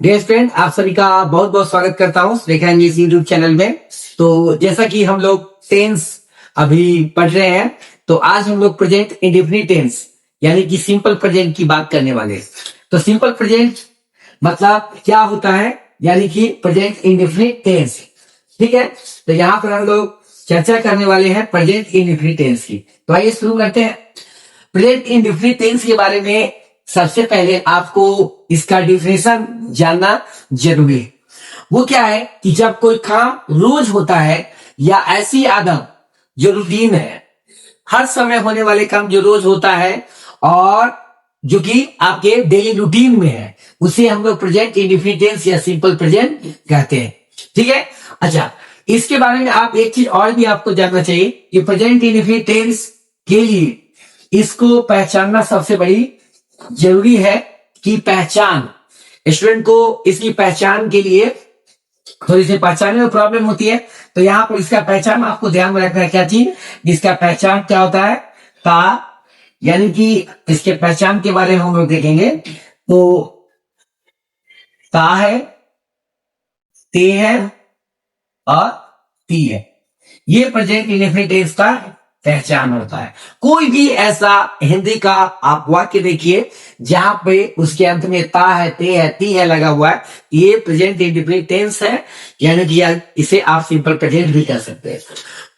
Dear friend, आप सभी का बहुत बहुत स्वागत करता हूँ रेखा इंग्लिश यूट्यूब चैनल में। तो जैसा कि हम लोग टेंस अभी पढ़ रहे हैं, तो आज हम लोग प्रेजेंट इंडेफिनिट टेंस यानी कि सिंपल प्रेजेंट की बात करने वाले हैं। तो सिंपल प्रेजेंट मतलब क्या होता है, यानी कि प्रेजेंट इंडेफिनिट टेंस। ठीक है, तो यहाँ पर हम लोग चर्चा करने वाले हैं प्रेजेंट इंडेफिनिट टेंस की। तो आइए शुरू करते हैं। प्रेजेंट इंडेफिनिट टेंस के बारे में सबसे पहले आपको इसका डिफिनेशन जानना जरूरी है। वो क्या है कि जब कोई काम रोज होता है या ऐसी आदत जो रूटीन है, हर समय होने वाले काम जो रोज होता है और जो कि आपके डेली रूटीन में है, उसे हम लोग प्रेजेंट इंडेफिनिट टेंस या सिंपल प्रेजेंट कहते हैं। ठीक है, अच्छा, इसके बारे में आप एक चीज और भी आपको जानना चाहिए कि प्रेजेंट इंडेफिनिट टेंस के लिए इसको पहचानना सबसे बड़ी जरूरी है कि पहचान स्टूडेंट को इसकी पहचान के लिए थोड़ी सी पहचानने में प्रॉब्लम होती है। तो यहाँ पर इसका पहचान आपको ध्यान में रखना है। क्या चीज, इसका पहचान क्या होता है? ता, यानी कि इसके पहचान के बारे में हम लोग देखेंगे। तो ता है, ते है और ती है, ये प्रेजेंट इंडेफिनिट टेंस का पहचान होता है। कोई भी ऐसा हिंदी का आप वाक्य देखिए जहां पे उसके अंत में ता है, ते है, ती है लगा हुआ है, ये प्रेजेंट इंडेफिनिट टेंस है, यानी कि इसे आप सिंपल प्रेजेंट भी कह सकते हैं।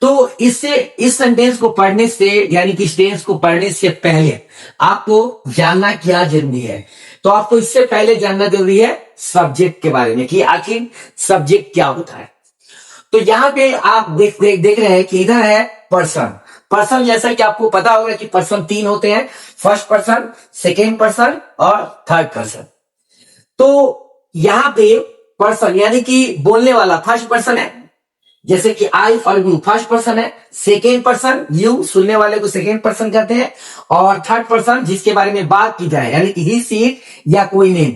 तो इससे इस सेंटेंस को पढ़ने से, यानी कि इस टेंस को पढ़ने से पहले आपको जानना क्या जरूरी है? तो आपको इससे पहले जानना जरूरी है सब्जेक्ट के बारे में कि आखिर सब्जेक्ट क्या होता है। तो यहाँ पे आप देख रहे हैं कि इधर है पर्सन। पर्सन जैसा कि आपको पता होगा कि पर्सन तीन होते हैं, फर्स्ट पर्सन, सेकेंड पर्सन और थर्ड पर्सन। तो यहाँ पे पर्सन यानी कि बोलने वाला फर्स्ट पर्सन है, जैसे कि आई और यू फर्स्ट पर्सन है। सेकेंड पर्सन यू, सुनने वाले को सेकेंड पर्सन कहते हैं। और थर्ड पर्सन जिसके बारे में बात की जाए, यानी कि ही सी इट या कोई नेम।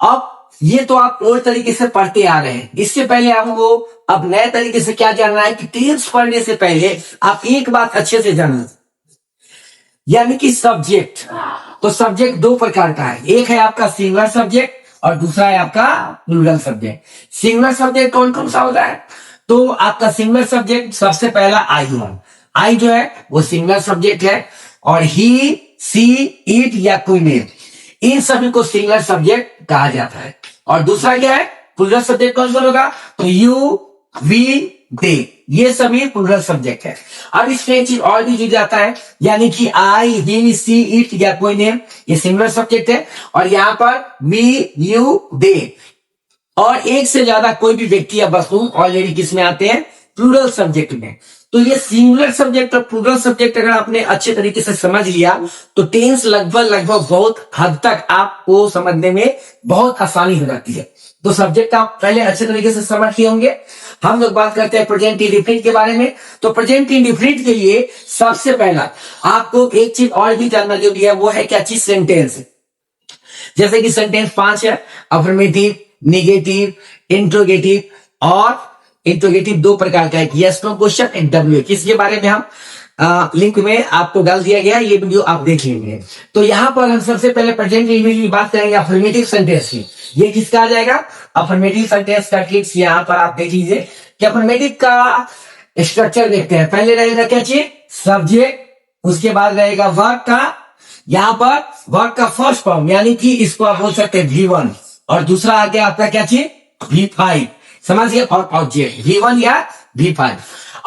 अब ये तो आप और तरीके से पढ़ते आ रहे हैं। इससे पहले आपको अब नए तरीके से क्या जानना है कि टेंस पढ़ने से पहले आप एक बात अच्छे से जानना, यानी कि सब्जेक्ट। तो सब्जेक्ट दो प्रकार का है, एक है आपका सिंगुलर सब्जेक्ट और दूसरा है आपका प्लूरल सब्जेक्ट। सिंगुलर सब्जेक्ट कौन कौन सा होता है? तो आपका सिंगुलर सब्जेक्ट सबसे पहला आई है। आई जो है वो सिंगुलर सब्जेक्ट है। और ही, सी, इट या कोई नेम, इन सभी को सिंगुलर सब्जेक्ट कहा जाता है। और दूसरा क्या है? प्लूरल सब्जेक्ट कौन सा होगा? तो यू, वी, दे, ये सभी प्लूरल सब्जेक्ट है। अब इसमें एक चीज और भी जुड़ जाता है, यानी कि आई, ही, सी, इट या कोई नेम, ये सिंगुलर सब्जेक्ट है। और यहाँ पर वी, यू, दे और एक से ज्यादा कोई भी व्यक्ति या वस्तु ऑलरेडी किसमें आते हैं? प्लूरल सब्जेक्ट में। तो ये सिंगुलर सब्जेक्ट और प्लूरल सब्जेक्ट अगर आपने अच्छे तरीके से समझ लिया तो टेंस लगभग बहुत हद तक आपको समझने में बहुत आसानी हो जाती है। तो सब्जेक्ट आप पहले अच्छे तरीके से समझ लिए होंगे। हम लोग बात करते हैं प्रेजेंट इंडेफिनिट के बारे में। तो प्रेजेंट इंडेफिनिट के लिए सबसे पहला आपको एक चीज और भी जानना जरूरी है, वो है क्या चीज? सेंटेंस। जैसे कि सेंटेंस 5 है, अफर्मेटिव, नेगेटिव, इंट्रोगेटिव। और इंट्रोगेटिव दो प्रकार का है, yes no question and W. इसके बारे में हम लिंक में आपको डाल दिया गया, ये वीडियो आप देख लेंगे। तो यहाँ पर हम सबसे पहले प्रेजेंट इंडेफिनिट की बात करेंगे अफर्मेटिव सेंटेंस की। ये किसका आ जाएगा? अफर्मेटिव सेंटेंस का ट्रिक्स यहाँ पर आप देख लीजिए कि अफर्मेटिव का स्ट्रक्चर देखते हैं। पहले रहेगा क्या चीज? सब्जेक्ट, उसके बाद रहेगा वर्ब का। यहाँ पर वर्ब का फर्स्ट फॉर्म, यानी कि इसको आप बोल सकते हैं V1, और दूसरा आ गया आपका क्या चीज? V5, समझिए, और ऑब्जेक्ट V1 या V5।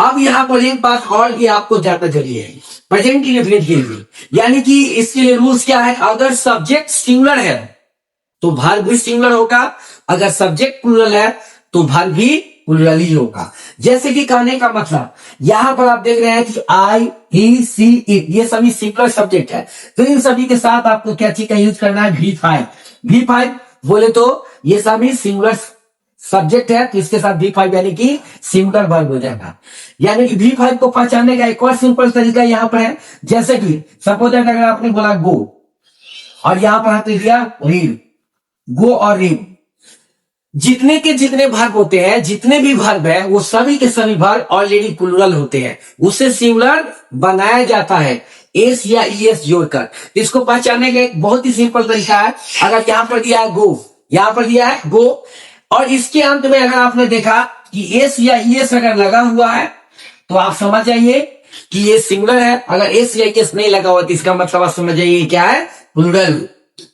अब यहाँ पर एक बात और भी आपको जानना जरूरी है प्रेजेंट इंडेफिनिट के लिए, यानी कि इसके लिए रूल्स क्या है? अगर सब्जेक्ट सिंगुलर है तो वर्ब भी सिंगुलर होगा, अगर सब्जेक्ट प्लूरल है तो वर्ब भी प्लूरल ही होगा। जैसे कि कहने का मतलब, यहां पर आप देख रहे हैं कि आई, ही, सी, इट, ये सभी सिंगुलर सब्जेक्ट है। तो इन सभी के साथ आपको क्या चीज का यूज करना है? V5। V5 बोले तो ये सभी सिंगुलर सब्जेक्ट है, तो इसके साथ V5 यानी कि सिंगुलर वर्ब हो जाएगा। यानी कि V5 को पहचानने का एक और सिंपल तरीका यहाँ पर है। जैसे कि सपोज अगर आपने बोला गो और यहाँ पर आपने दिया रीड, गो और रीड, जितने के जितने वर्ब होते हैं, जितने भी वर्ब है, वो सभी के सभी वर्ब ऑलरेडी प्लूरल होते हैं, उसे सिंगुलर बनाया जाता है एस या ईएस जोड़कर। इसको पहचानने का एक बहुत ही सिंपल तरीका है। अगर यहाँ पर दिया गो यहां पर दिया है गो, और इसके अंत में अगर आपने देखा कि एस या ईएस अगर लगा हुआ है तो आप समझ जाइए कि ये सिंगुलर है। अगर एस या ईएस नहीं लगा हुआ तो इसका मतलब आप समझ जाइए क्या है, प्लूरल।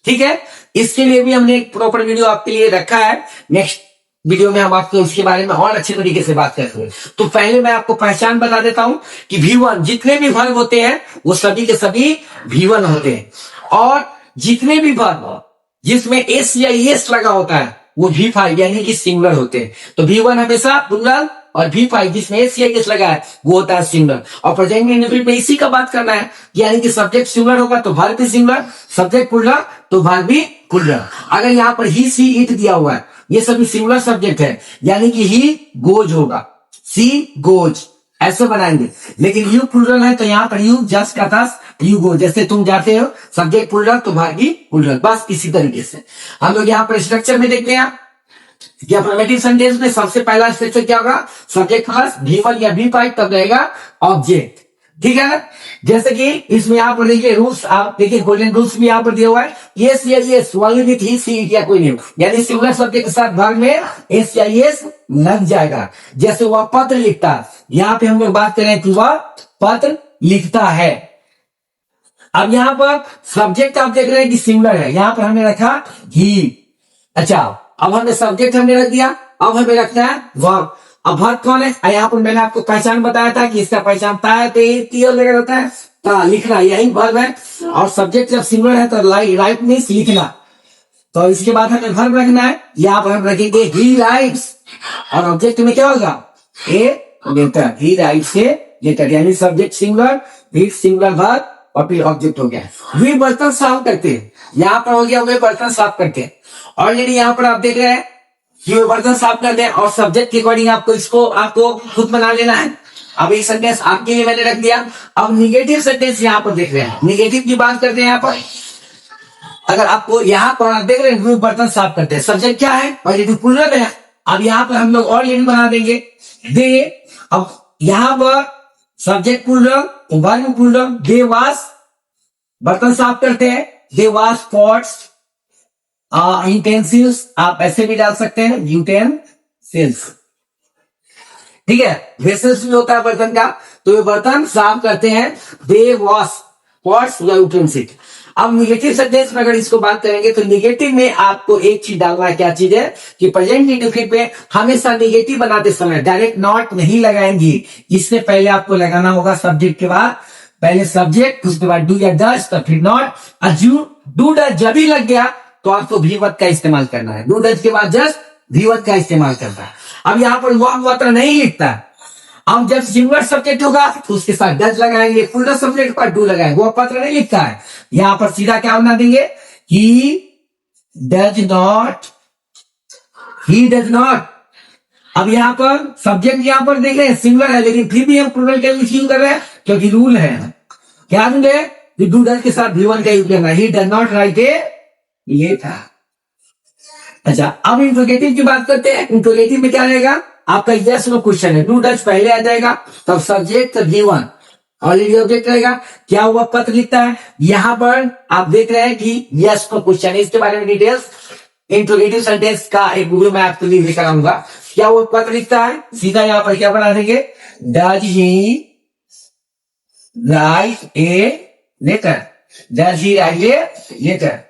ठीक है, इसके लिए भी हमने एक प्रॉपर वीडियो आपके लिए रखा है। नेक्स्ट वीडियो में हम आपको उसके बारे में और अच्छे तरीके से बात करेंगे। तो पहले मैं आपको पहचान बता देता हूं कि V1 जितने भी वर्ब होते हैं वो सभी के सभी V1 होते हैं, और जितने भी वर्ब जिसमें एस या एस लगा होता है वो V5 यानी कि सिंगुलर होते हैं। तो V1 हमेशा प्लूरल, और V5 जिसमें एस या एस लगा है वो होता है सिंगुलर। और प्रेजेंट इंडेफिनिट में इसी का बात करना है, यानी कि सब्जेक्ट सिंगुलर होगा तो वर्ब भी सिंगुलर, सब्जेक्ट प्लूरल तो वर्ब भी प्लूरल। अगर यहाँ पर ही, सी, इट दिया हुआ है, ये सभी सिंगुलर सब्जेक्ट है, यानी कि ही गोज होगा, सी गोज, ऐसे बनाएंगे। लेकिन यू प्लूरल है तो यहाँ पर यू जस्ट का था यू गो, जैसे तुम जाते हो, सब्जेक्ट प्लूरल तो वर्ब भी प्लूरल, बस इसी तरीके से। हम लोग यहाँ पर स्ट्रक्चर में देखते हैं कि अफर्मेटिव सेंटेंस में सबसे पहला स्ट्रक्चर क्या होगा, सब्जेक्ट फर्स्ट, V1 या V5, तब रहेगा ऑब्जेक्ट। ठीक है, जैसे कि इसमें यहाँ पर देखिए रूल्स, आप देखिए गोल्डन रूल्स भी यहाँ पर दिया हुआ है, यस या yes only with he, she, it या कोई नहीं, यानी सिंगुलर सब्जेक्ट के साथ वर्ब में एस या यस लग जाएगा। जैसे वह पत्र लिखता है, यहाँ पे हम लोग बात करें कि वह पत्र लिखता है। अब यहाँ पर सब्जेक्ट आप देख रहे हैं कि सिंगुलर है, यहाँ पर हमने रखा ही। अच्छा, अब हमने सब्जेक्ट हमने रख दिया, अब हमें रखना है वर्ब। अब वर्ब कौन है, यहाँ पर मैंने आपको पहचान बताया था कि इसका पहचान ता लगा होता है, ता लिखना, यही वर्ब है। और सब्जेक्ट जब सिंगुलर है तो राइट मीन्स लिखना, तो इसके बाद हमें वर्ब रखना है। यहाँ पर हम रखेंगे ही राइट्स, और ऑब्जेक्ट में क्या होगा, a letter, he writes a letter, यानी सब्जेक्ट सिंगुलर, फिर सिंगुलर वर्ब, और फिर ऑब्जेक्ट हो गया। वे बर्तन साफ करते हैं, यहाँ पर हो गया वे बर्तन साफ करते हैं। और यदि यहाँ पर आप देख रहे हैं कि वे बर्तन साफ करते हैं, और सब्जेक्ट के अकॉर्डिंग आपको इसको आपको खुद बना लेना है। अब ये सेंटेंस आपके लिए मैंने रख दिया। अब निगेटिव सेंटेंस यहाँ पर देख रहे हैं, निगेटिव की बात करते हैं। यहाँ पर अगर आपको यहाँ पर आप देख रहे हैं वे बर्तन साफ करते हैं, सब्जेक्ट क्या है, और यदि प्लूरल है, अब यहाँ पर हम लोग और लाइन बना देंगे दे। अब यहाँ पर सब्जेक्ट प्लूरल, वर्ब प्लूरल, दे वाश बर्तन साफ करते हैं, दे वाश पॉट्स, यूटेंसिल्स आप ऐसे भी डाल सकते हैं, यूटेंसिल्स। ठीक है, वेसल्स भी होता है बर्तन का, तो वे बर्तन साफ करते हैं, दे वॉश पॉट्स या यूटेंसिल। अब निगेटिव सेंटेंस में अगर इसको बात करेंगे तो निगेटिव में आपको एक चीज डालना है, क्या चीज है कि प्रेजेंट इंडेफिनिट में हमेशा निगेटिव बनाते समय डायरेक्ट नॉट नहीं लगाएंगे, इससे पहले आपको लगाना होगा सब्जेक्ट के बाद पहले सब्जेक्ट, उसके बाद डू या डज, तो फिर नॉट। डू डज जब भी लग गया तो आपको V1 का इस्तेमाल करना है, डू डज के बाद जस्ट V1 का इस्तेमाल करना है। अब यहाँ पर वह पत्र नहीं लिखता है, अब जब सिंगुलर सब्जेक्ट होगा तो उसके साथ डज लगाएंगे, प्लूरल सब्जेक्ट पर डू लगाएंगे, वो पत्र नहीं लिखता है। यहां पर सीधा क्या बना देंगे, ही does not, he does not. अब यहां पर सब्जेक्ट यहां पर देख रहे हैं सिंगुलर है, लेकिन फिर भी हम प्लूरल का यूज क्यों कर रहे हैं, क्योंकि रूल है। क्या रूल है कि डू डज के साथ V1 का यूज करना, he does not write a letter. अच्छा, अब इंट्रोगेटिव की बात करते हैं। इंट्रोगेटिव में क्या रहेगा, आपका यस नो क्वेश्चन है, डू डज पहले आ जाएगा, तब सब्जेक्ट V1 ऑलरेडी ऑब्जेक्ट रहेगा। क्या हुआ, पत्र लिखता है, यहां पर आप देख रहे हैं कि यस नो क्वेश्चन है, इसके बारे में डिटेल्स इंट्रोगेटिव सेंटेंस का एक वीडियो मैं आपके लिए लेकर आऊंगा। क्या वो पत्र लिखता है, सीधा यहां पर क्या बना देंगे, does he write a letter, does he write a letter.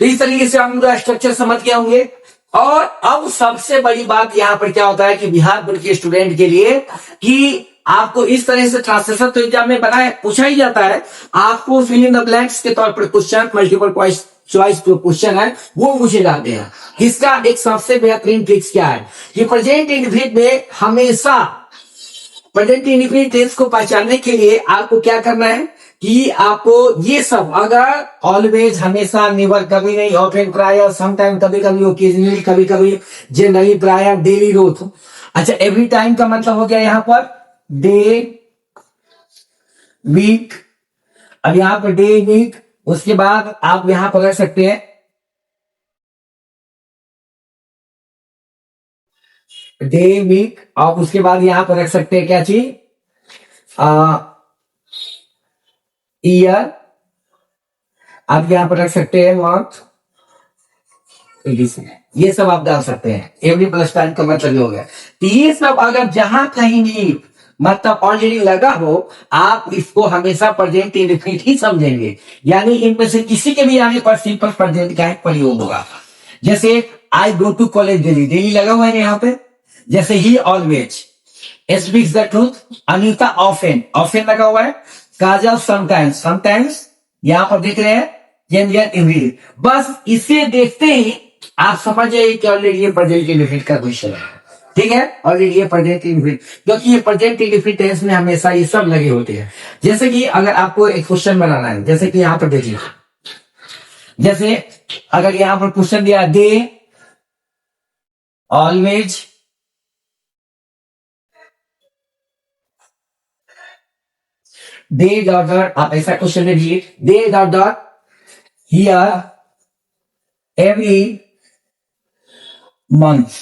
तो इस तरीके से हम लोग स्ट्रक्चर समझ गए होंगे। और अब सबसे बड़ी बात यहां पर क्या होता है कि बिहार बोर्ड के स्टूडेंट के लिए कि आपको इस तरह से ट्रांसलेशन तो एग्जाम में बनाया पूछा ही जाता है, आपको फिल इन द ब्लैंक्स के तौर पर क्वेश्चन, मल्टीपल चॉइस जो क्वेश्चन है वो पूछे जाते हैं। इसका एक सबसे बेहतरीन ट्रिक्स क्या है कि प्रेजेंट इंडेफिनिट में हमेशा प्रेजेंट इंडेफिनिट टेंस को पहचानने के लिए आपको क्या करना है कि आपको ये सब, अगर ऑलवेज हमेशा, नेवर कभी नहीं, ऑफन प्रायर, समटाइम कभी कभी, ओकेजनली कभी कभी, जनरली प्रायर, डेली रोज। अच्छा, एवरी टाइम का मतलब हो गया यहां पर डे वीक। अब यहां पर डे वीक, उसके बाद आप यहां पर रख सकते हैं डे वीक, और उसके बाद यहां पर रख सकते हैं क्या चीज, ईयर। आप यहां पर रख सकते हैं मंथ, एडिशन, ये सब आप डाल सकते हैं। एवरी प्लस टाइम का मतलब ये हो गया। तो ये सब अगर जहां कहीं भी मतलब ऑलरेडी लगा हो, आप इसको हमेशा प्रेजेंट इंडेफिनिट ही समझेंगे, यानी इनमें से किसी के भी आने पर सिंपल प्रेजेंट का प्रयोग होगा। जैसे I go to college daily, daily लगा हुआ है यहाँ पे। जैसे ही always, speaks the truth, Anita often, often लगा हुआ है। काजल समटाइम्स, समटाइम्स यहां पर देख रहे हैं। बस इसे देखते ही आप समझ जाइए कि ऑलरेडी ये प्रेजेंट इंडेफिनिट का क्वेश्चन है। ठीक है, ऑलरेडी ये प्रेजेंट इंडेफिनिट, क्योंकि ये प्रेजेंट इंडेफिनिट टेंस में हमेशा ये सब लगे होते हैं। जैसे कि अगर आपको एक क्वेश्चन बनाना है, जैसे कि यहां पर देखिए, जैसे अगर यहां पर क्वेश्चन दिया they always they dot dot, आप ऐसा क्वेश्चन लीजिए, they dot dot here every month.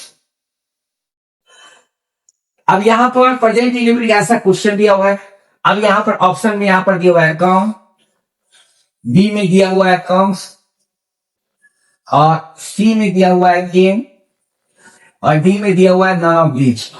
अब यहां पर प्रेजेंट इंडेफिनिट ऐसा क्वेश्चन दिया हुआ है। अब यहां पर ऑप्शन में यहां पर दिया हुआ है कम, बी में दिया हुआ है कम्स, और सी में दिया हुआ है गेम, और डी में दिया हुआ है नन ऑफ दीज।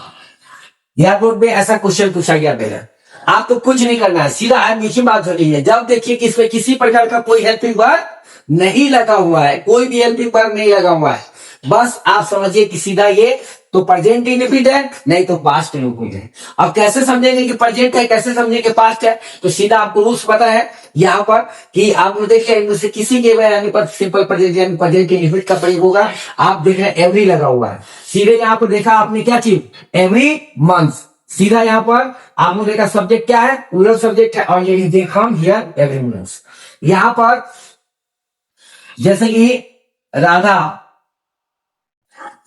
यह बोर्ड में ऐसा क्वेश्चन पूछा गया पहले। आपको कुछ नहीं करना है, सीधा नीचे बात हो रही है। जब देखिए कि इसमें किसी प्रकार का कोई हेल्पिंग वर्ब नहीं लगा हुआ है, कोई भी हेल्पिंग वर्ब नहीं लगा हुआ है, बस आप समझिए कि सीधा ये तो प्रेजेंट इंडेफिनिट है, नहीं तो पास्ट इंडेफिनिट है। अब कैसे समझेंगे कि प्रेजेंट है, कैसे समझेंगे कि पास्ट है? तो सीधा आपको रूल्स पता है यहाँ पर कि आप देखिए इनमें से किसी के आने पर सिंपल प्रेजेंट यानी प्रेजेंट इंडेफिनिट का प्रयोग होगा। आप देख रहे हैं एवरी लगा हुआ है, सीधे यहाँ पर देखा आपने क्या चीज, एवरी मंथ। सीधा यहाँ पर आपने देखा सब्जेक्ट क्या है, प्लूरल सब्जेक्ट है, ऑलरेडी देखा हियर एवरी मंथ। यहाँ पर जैसे कि Radha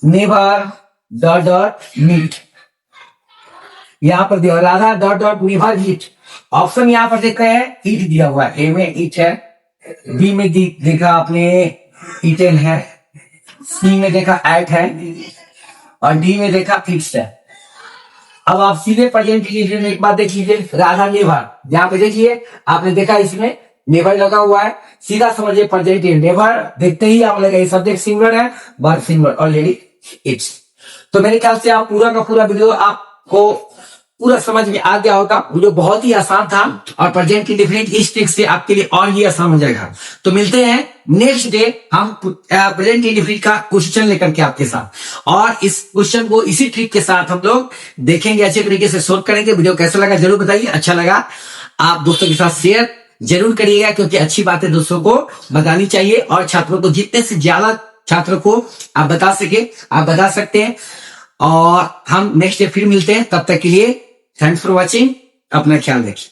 never dot dot meet, यहां पर दिया Radha dot dot never meet. Option यहां पर देख रहे हैं ईट दिया हुआ है, ए में ईट है, बी में देखा आपने ईटेन है, सी में देखा एट है, और डी में देखा फिक्स है। अब आप सीधे प्रेजेंट इंडेफिनिट एक बात देख लीजिए, राधा नेवर, यहाँ पे देखिए आपने देखा इसमें नेवर लगा हुआ है, सीधा समझिए प्रेजेंट नेवर देखते ही आप लगा सब्जेक्ट सिंगुलर है, वर्ब सिंगुलर ऑलरेडी इट्स। तो मेरे ख्याल से आप पूरा का पूरा वीडियो आपको पूरा समझ में आ गया होगा। वीडियो बहुत ही आसान था और प्रेजेंट इंडेफिनिट इस ट्रिक से आपके लिए और ही आसान हो जाएगा। तो मिलते हैं नेक्स्ट डे हम प्रेजेंट इंडेफिनिट का क्वेश्चन लेकर के आपके साथ, और इस क्वेश्चन को इसी ट्रिक के साथ हम लोग देखेंगे, अच्छे तरीके से सोल्व करेंगे। वीडियो कैसा लगा जरूर बताइए, अच्छा लगा आप दोस्तों के साथ शेयर जरूर करिएगा, क्योंकि अच्छी बातें दोस्तों को बतानी चाहिए, और छात्रों को जितने से ज्यादा छात्रों को आप बता सके आप बता सकते हैं। और हम नेक्स्ट डे फिर मिलते हैं, तब तक के लिए थैंक्स फॉर वॉचिंग, अपना ख्याल रखिए।